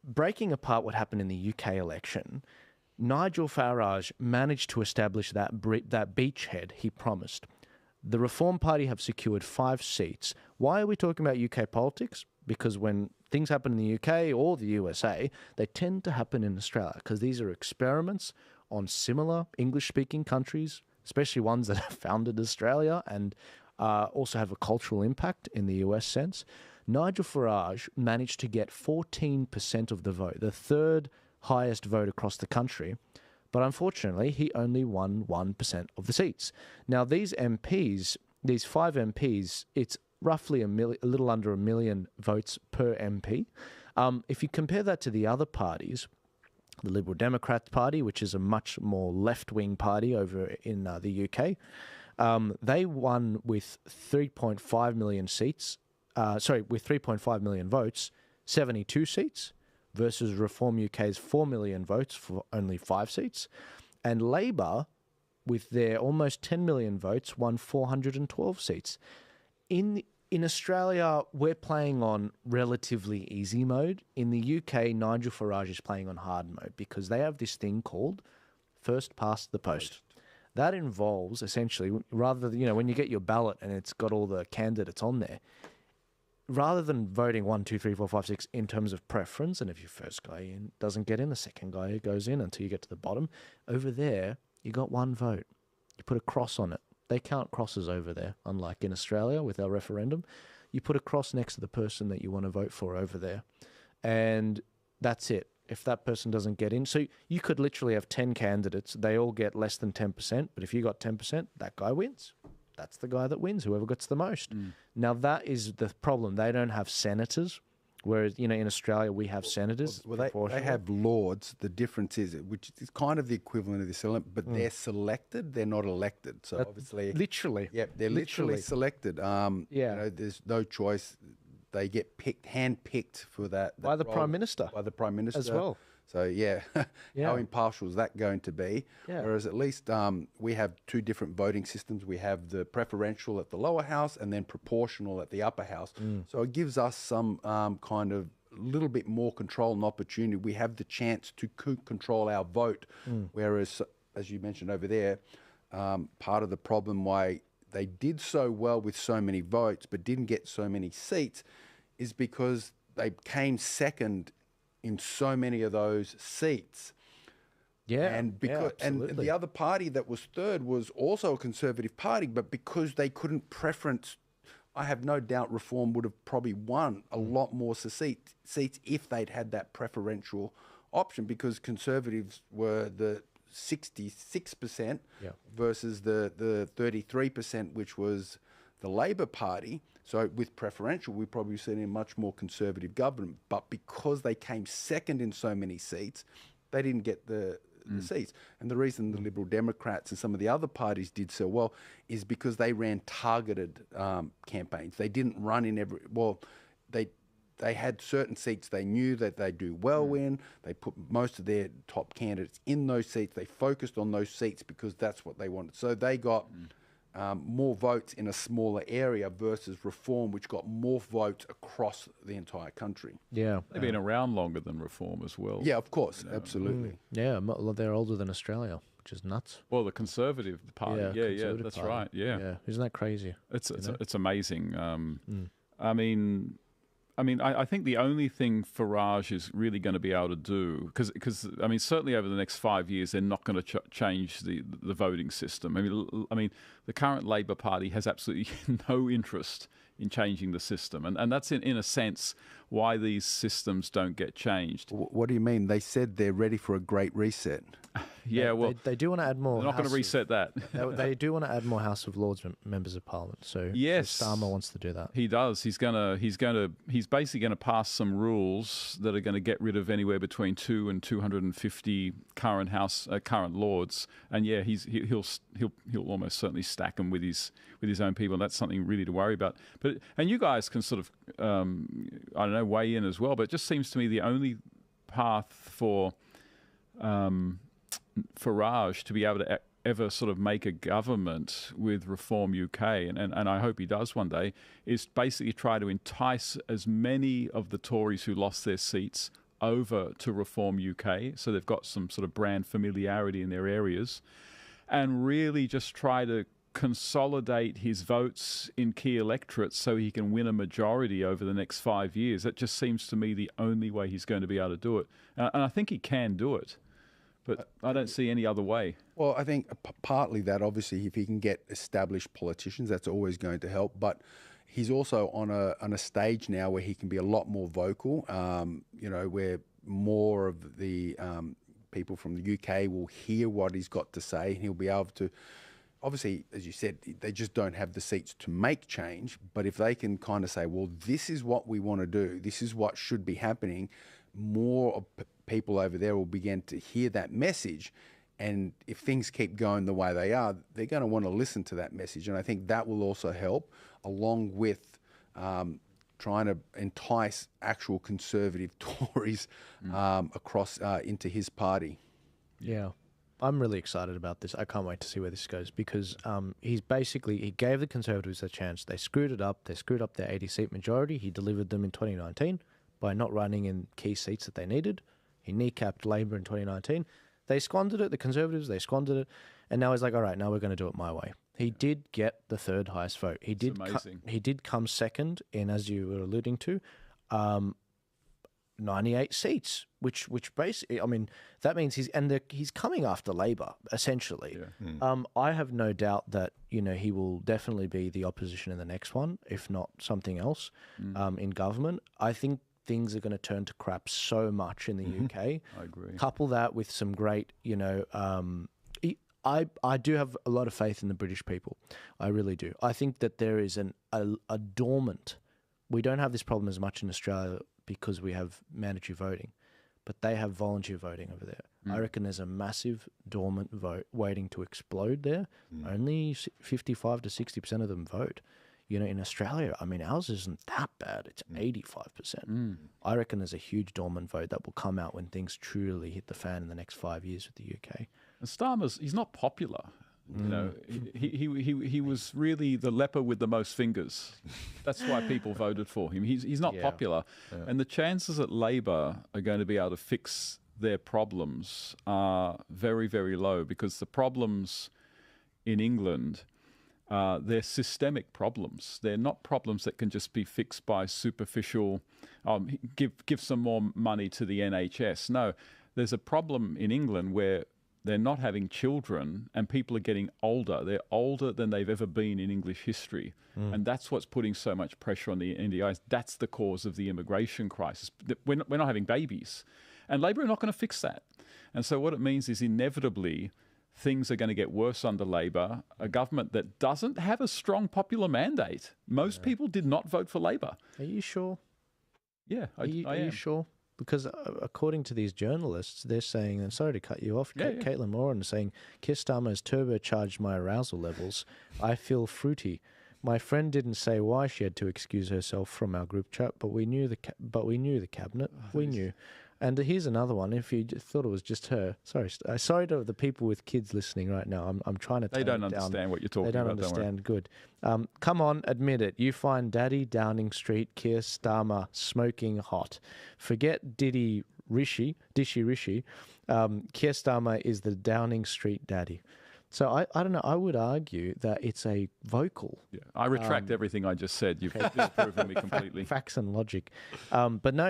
breaking apart what happened in the UK election, Nigel Farage managed to establish that beachhead he promised. The Reform Party have secured 5 seats. Why are we talking about UK politics? Because when things happen in the UK or the USA, they tend to happen in Australia because these are experiments on similar English-speaking countries, especially ones that have founded Australia and also have a cultural impact in the US sense. Nigel Farage managed to get 14% of the vote, the third highest vote across the country. But unfortunately, he only won 1% of the seats. Now, these MPs, these 5 MPs, it's roughly a little under 1 million votes per MP. If you compare that to the other parties, the Liberal Democrat Party, which is a much more left-wing party over in the UK, they won with 3.5 million seats, with 3.5 million votes, 72 seats, versus Reform UK's 4 million votes for only 5 seats. And Labour, with their almost 10 million votes, won 412 seats. In Australia, we're playing on relatively easy mode. In the UK, Nigel Farage is playing on hard mode because they have this thing called first past the post. That involves essentially, rather than, when you get your ballot and it's got all the candidates on there, rather than voting 1, 2, 3, 4, 5, 6 in terms of preference, and if your first guy in doesn't get in, the second guy goes in until you get to the bottom, over there, you got 1 vote. You put a cross on it. They count crosses over there, unlike in Australia with our referendum. You put a cross next to the person that you want to vote for over there. And that's it. If that person doesn't get in, so you could literally have 10 candidates. They all get less than 10%, but if you got 10%, that guy wins. That's the guy that wins, whoever gets the most. Now, that is the problem. They don't have senators, whereas, in Australia, we have senators. Well, they have lords. The difference is, which is kind of the equivalent of this element, but they're selected, they're not elected. So obviously... Literally. Yeah, they're literally selected. There's no choice. They get hand-picked for that By the role, Prime Minister. By the Prime Minister. As well. So, how impartial is that going to be? Yeah. Whereas at least we have 2 different voting systems. We have the preferential at the lower house and then proportional at the upper house. So it gives us some kind of little bit more control and opportunity. We have the chance to control our vote. Whereas, as you mentioned over there, part of the problem why they did so well with so many votes but didn't get so many seats is because they came second in so many of those seats. And the other party that was third was also a Conservative party, but because they couldn't preference, I have no doubt Reform would have probably won a lot more seats if they'd had that preferential option, because Conservatives were the 66% versus the 33%, which was the Labor Party. So with preferential, we probably seen a much more Conservative government. But because they came second in so many seats, they didn't get the seats. And the reason the Liberal Democrats and some of the other parties did so well is because they ran targeted campaigns. They didn't run in every... Well, they had certain seats they knew that they'd do well in. They put most of their top candidates in those seats. They focused on those seats because that's what they wanted. So they got... more votes in a smaller area versus Reform, which got more votes across the entire country. Yeah. They've been around longer than Reform as well. Yeah, of course, absolutely. Yeah, they're older than Australia, which is nuts. Well, the Conservative Party, that's party. right, yeah. Isn't that crazy? It's amazing. I think the only thing Farage is really going to be able to do, because certainly over the next 5 years they're not going to change the voting system. I mean, the current Labor Party has absolutely no interest in changing the system, and that's in a sense why these systems don't get changed. What do you mean? They said they're ready for a great reset. They do want to add more. They're not going to reset that. They do want to add more House of Lords members of Parliament. So yes, Starmer wants to do that. He does. He's basically going to pass some rules that are going to get rid of anywhere between 2 and 250 current Lords. And he'll almost certainly stack them with his own people. And that's something really to worry about. And you guys can sort of weigh in as well. But it just seems to me the only path for Farage to be able to ever sort of make a government with Reform UK, and I hope he does one day, is basically try to entice as many of the Tories who lost their seats over to Reform UK, so they've got some sort of brand familiarity in their areas, and really just try to consolidate his votes in key electorates so he can win a majority over the next 5 years. That just seems to me the only way he's going to be able to do it. And I think he can do it, but I don't see any other way. Well, I think partly that, obviously, if he can get established politicians, that's always going to help. But he's also on a stage now where he can be a lot more vocal, where more of the people from the UK will hear what he's got to say, and he'll be able to, obviously, as you said, they just don't have the seats to make change. But if they can kind of say, well, this is what we want to do, this is what should be happening, more of people over there will begin to hear that message. And if things keep going the way they are, they're going to want to listen to that message. And I think that will also help, along with trying to entice actual conservative Tories across into his party. Yeah. I'm really excited about this. I can't wait to see where this goes, because he gave the Conservatives a chance. They screwed it up. They screwed up their 80-seat majority. He delivered them in 2019 by not running in key seats that they needed. He kneecapped Labor in 2019. They squandered it. The Conservatives, they squandered it. And now he's like, all right, now we're going to do it my way. He did get the third highest vote. He did come second in, as you were alluding to, 98 seats, which basically, I mean, that means he's coming after Labor, essentially. Yeah. I have no doubt that, he will definitely be the opposition in the next one, if not something else, in government. I think things are going to turn to crap so much in the UK. I agree. Couple that with some great, I do have a lot of faith in the British people. I really do. I think that there is a dormant, we don't have this problem as much in Australia because we have mandatory voting, but they have volunteer voting over there. I reckon there's a massive dormant vote waiting to explode there. Only 55 to 60% of them vote. In Australia, I mean, ours isn't that bad. It's 85%. I reckon there's a huge dormant vote that will come out when things truly hit the fan in the next 5 years with the UK. And Starmer's, he's not popular. He was really the leper with the most fingers. That's why people voted for him. He's not popular. Yeah. And the chances that Labor are going to be able to fix their problems are very, very low, because the problems in England, they're systemic problems. They're not problems that can just be fixed by superficial, give some more money to the NHS. No, there's a problem in England where they're not having children and people are getting older. They're older than they've ever been in English history. And that's what's putting so much pressure on the NDIS. That's the cause of the immigration crisis. We're not having babies. And Labor are not going to fix that. And so what it means is inevitably things are going to get worse under Labor, a government that doesn't have a strong popular mandate. Most people did not vote for Labor. Are you sure? Yeah, I am. Are you sure? Because according to these journalists, they're saying, and sorry to cut you off, Caitlin Moran is saying, Keir Starmer has turbocharged my arousal levels. I feel fruity. My friend didn't say why she had to excuse herself from our group chat, but we knew the cabinet. We knew. And here's another one. If you thought it was just her, sorry to the people with kids listening right now. I'm trying to. They don't understand what you're talking about. They don't understand. Good. Come on, admit it. You find Daddy Downing Street, Keir Starmer smoking hot. Forget Dishy Rishi. Keir Starmer is the Downing Street daddy. So I don't know. I would argue that it's a vocal. Yeah, I retract everything I just said. You've disproven me completely. Facts and logic. But no,